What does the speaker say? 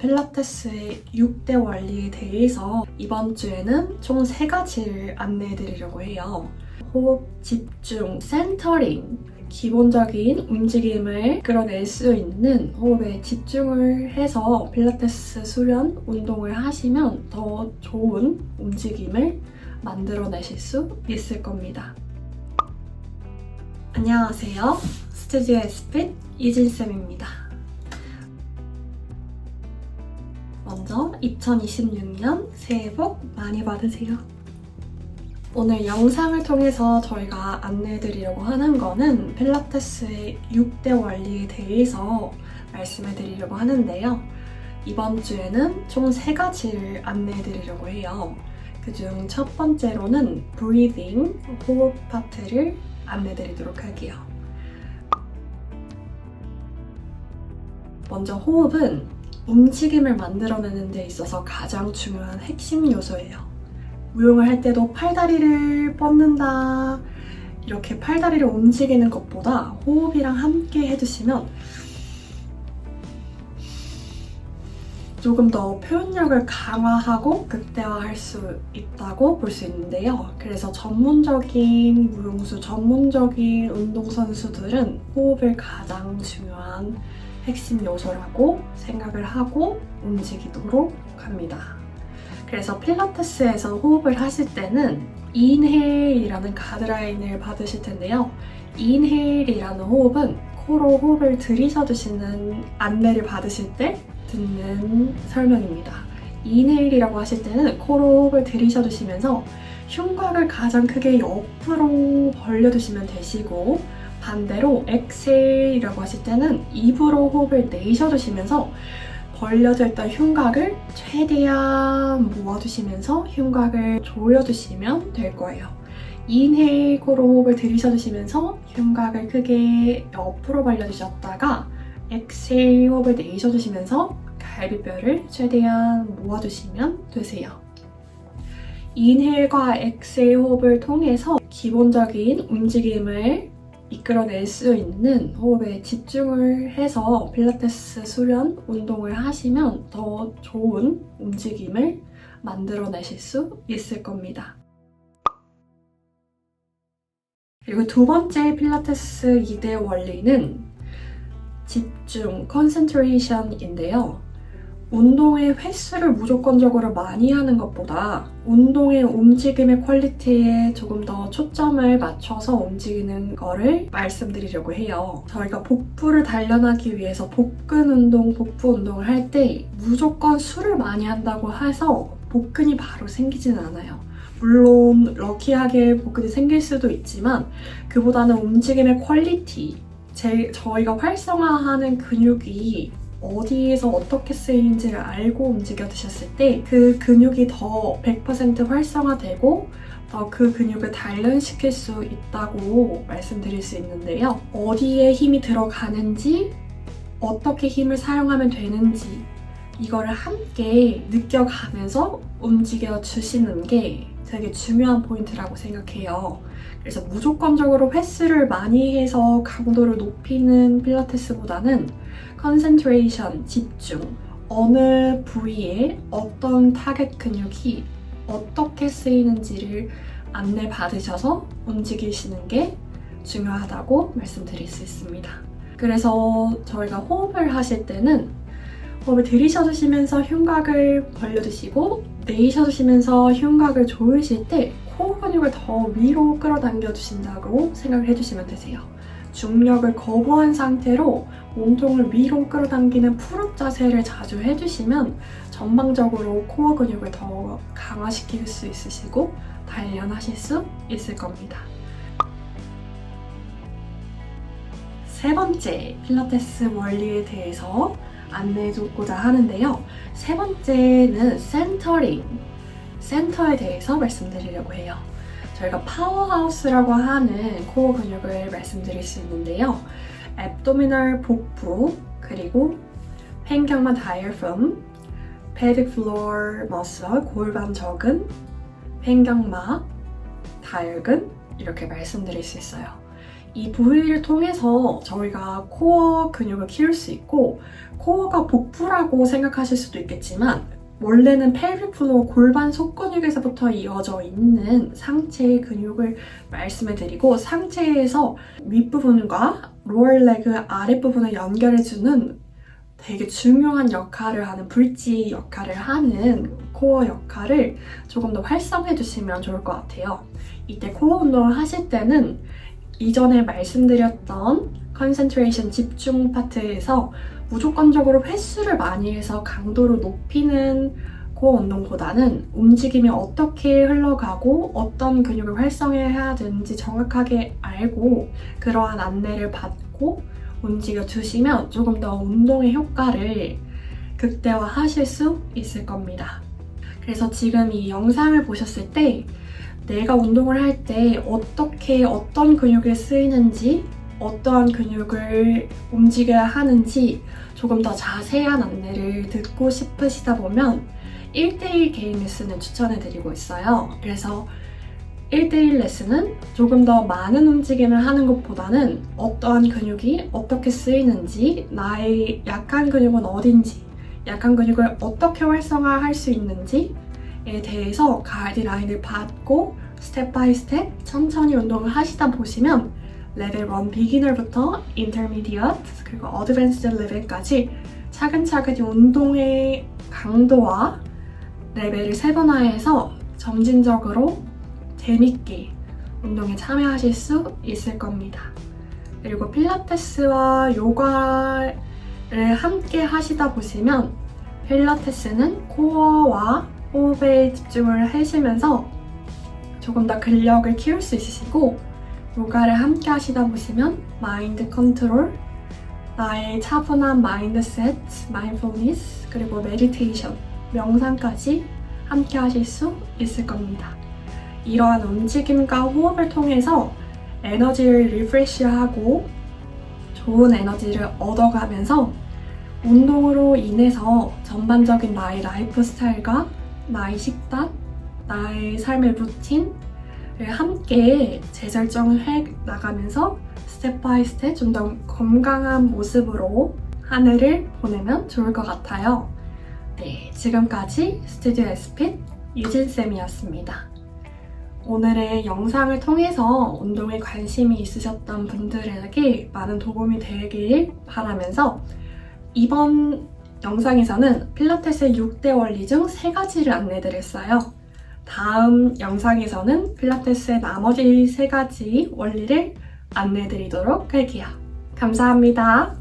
필라테스의 6대 원리에 대해서 이번 주에는 총 3가지를 안내해드리려고 해요. 호흡, 집중, 센터링, 기본적인 움직임을 끌어낼 수 있는 호흡에 집중을 해서 필라테스 수련 운동을 하시면 더 좋은 움직임을 만들어내실 수 있을 겁니다. 안녕하세요. 스튜디오 에스핏 이진쌤입니다. 먼저 2026년 새해 복 많이 받으세요. 오늘 영상을 통해서 저희가 안내해드리려고 하는 거는 필라테스의 6대 원리에 대해서 말씀해드리려고 하는데요. 이번 주에는 총 3가지를 안내해드리려고 해요. 그중 첫 번째로는 breathing, 호흡 파트를 안내드리도록 할게요. 먼저 호흡은 움직임을 만들어내는 데 있어서 가장 중요한 핵심 요소예요. 무용을 할 때도 팔다리를 뻗는다, 이렇게 팔다리를 움직이는 것보다 호흡이랑 함께 해주시면 조금 더 표현력을 강화하고 극대화할 수 있다고 볼 수 있는데요. 그래서 전문적인 무용수, 전문적인 운동선수들은 호흡을 가장 중요한 핵심 요소라고 생각을 하고 움직이도록 합니다. 그래서 필라테스에서 호흡을 하실 때는 인헤일이라는 가드라인을 받으실 텐데요. 인헤일이라는 호흡은 코로 호흡을 들이셔주시는 안내를 받으실 때 듣는 설명입니다. 인헤일이라고 하실 때는 코로 호흡을 들이셔주시면서 흉곽을 가장 크게 옆으로 벌려두시면 되시고, 반대로 엑셀이라고 하실 때는 입으로 호흡을 내쉬어주시면서 벌려져 있던 흉곽을 최대한 모아주시면서 흉곽을 조여주시면 될 거예요. 인헤일 코로 호흡을 들이셔주시면서 흉곽을 크게 옆으로 벌려주셨다가 엑셀 호흡을 내쉬어주시면서 갈비뼈를 최대한 모아주시면 되세요. 인헤일과 엑셀 호흡을 통해서 기본적인 움직임을 이끌어낼 수 있는 호흡에 집중을 해서 필라테스 수련 운동을 하시면 더 좋은 움직임을 만들어내실 수 있을 겁니다. 그리고 두 번째 필라테스 2대 원리는 집중, concentration인데요. 운동의 횟수를 무조건적으로 많이 하는 것보다 운동의 움직임의 퀄리티에 조금 더 초점을 맞춰서 움직이는 거를 말씀드리려고 해요. 저희가 복부를 단련하기 위해서 복근 운동, 복부 운동을 할 때 무조건 수를 많이 한다고 해서 복근이 바로 생기지는 않아요. 물론 럭키하게 복근이 생길 수도 있지만 그보다는 움직임의 퀄리티, 저희가 활성화하는 근육이 어디에서 어떻게 쓰이는지를 알고 움직여 드셨을 때 그 근육이 더 100% 활성화되고 더 그 근육을 단련시킬 수 있다고 말씀드릴 수 있는데요. 어디에 힘이 들어가는지, 어떻게 힘을 사용하면 되는지 이거를 함께 느껴가면서 움직여 주시는 게 되게 중요한 포인트라고 생각해요. 그래서 무조건적으로 횟수를 많이 해서 강도를 높이는 필라테스보다는 concentration, 집중, 어느 부위에 어떤 타겟 근육이 어떻게 쓰이는지를 안내받으셔서 움직이시는 게 중요하다고 말씀드릴 수 있습니다. 그래서 저희가 호흡을 하실 때는 호흡을 들이셔주시면서 흉곽을 벌려주시고 내쉬어주시면서 흉곽을 조이실 때 코어 근육을 더 위로 끌어당겨 주신다고 생각을 해주시면 되세요. 중력을 거부한 상태로 몸통을 위로 끌어당기는 풀업 자세를 자주 해주시면 전방적으로 코어 근육을 더 강화시킬 수 있으시고 단련하실 수 있을 겁니다. 세 번째 필라테스 원리에 대해서 안내해주고자 하는데요. 세 번째는 센터링, 센터에 대해서 말씀드리려고 해요. 저희가 파워하우스라고 하는 코어 근육을 말씀드릴 수 있는데요. 앱도미널 복부, 그리고 팽경마 다이어프럼, pelvic floor muscle, 골반 저근, 팽경마, 다혈근 이렇게 말씀드릴 수 있어요. 이 부위를 통해서 저희가 코어 근육을 키울 수 있고, 코어가 복부라고 생각하실 수도 있겠지만 원래는 펠빅 플로어 골반 속근육에서부터 이어져 있는 상체의 근육을 말씀을 드리고, 상체에서 윗부분과 로어 레그 아랫부분을 연결해주는 되게 중요한 역할을 하는, 브릿지 역할을 하는 코어 역할을 조금 더 활성해 주시면 좋을 것 같아요. 이때 코어 운동을 하실 때는 이전에 말씀드렸던 컨센트레이션 집중 파트에서 무조건적으로 횟수를 많이 해서 강도를 높이는 코어 운동보다는 움직임이 어떻게 흘러가고 어떤 근육을 활성화해야 되는지 정확하게 알고 그러한 안내를 받고 움직여 주시면 조금 더 운동의 효과를 극대화하실 수 있을 겁니다. 그래서 지금 이 영상을 보셨을 때 내가 운동을 할 때 어떻게 어떤 근육이 쓰이는지, 어떠한 근육을 움직여야 하는지 조금 더 자세한 안내를 듣고 싶으시다 보면 1대1 개인 레슨을 추천해드리고 있어요. 그래서 1대1 레슨은 조금 더 많은 움직임을 하는 것보다는 어떠한 근육이 어떻게 쓰이는지, 나의 약한 근육은 어딘지, 약한 근육을 어떻게 활성화할 수 있는지에 대해서 가이드라인을 받고 스텝 바이 스텝 천천히 운동을 하시다 보시면 레벨 1 비기너부터 인터미디엇 그리고 어드밴스드 레벨까지 차근차근히 운동의 강도와 레벨을 세분화해서 점진적으로 재밌게 운동에 참여하실 수 있을 겁니다. 그리고 필라테스와 요가를 함께 하시다 보시면 필라테스는 코어와 호흡에 집중을 하시면서 조금 더 근력을 키울 수 있으시고, 요가를 함께 하시다 보시면 마인드 컨트롤, 나의 차분한 마인드셋, 마인드풀니스, 그리고 메디테이션, 명상까지 함께 하실 수 있을 겁니다. 이러한 움직임과 호흡을 통해서 에너지를 리프레시하고 좋은 에너지를 얻어가면서 운동으로 인해서 전반적인 나의 라이프 스타일과 나의 식단, 나의 삶의 루틴을 함께 재설정을 해 나가면서 스텝 바이 스텝 좀 더 건강한 모습으로 한 해를 보내면 좋을 것 같아요. 네, 지금까지 스튜디오 에스핏 유진쌤이었습니다. 오늘의 영상을 통해서 운동에 관심이 있으셨던 분들에게 많은 도움이 되길 바라면서 이번 영상에서는 필라테스의 6대 원리 중 3가지를 안내드렸어요. 다음 영상에서는 필라테스의 나머지 3가지 원리를 안내드리도록 할게요. 감사합니다.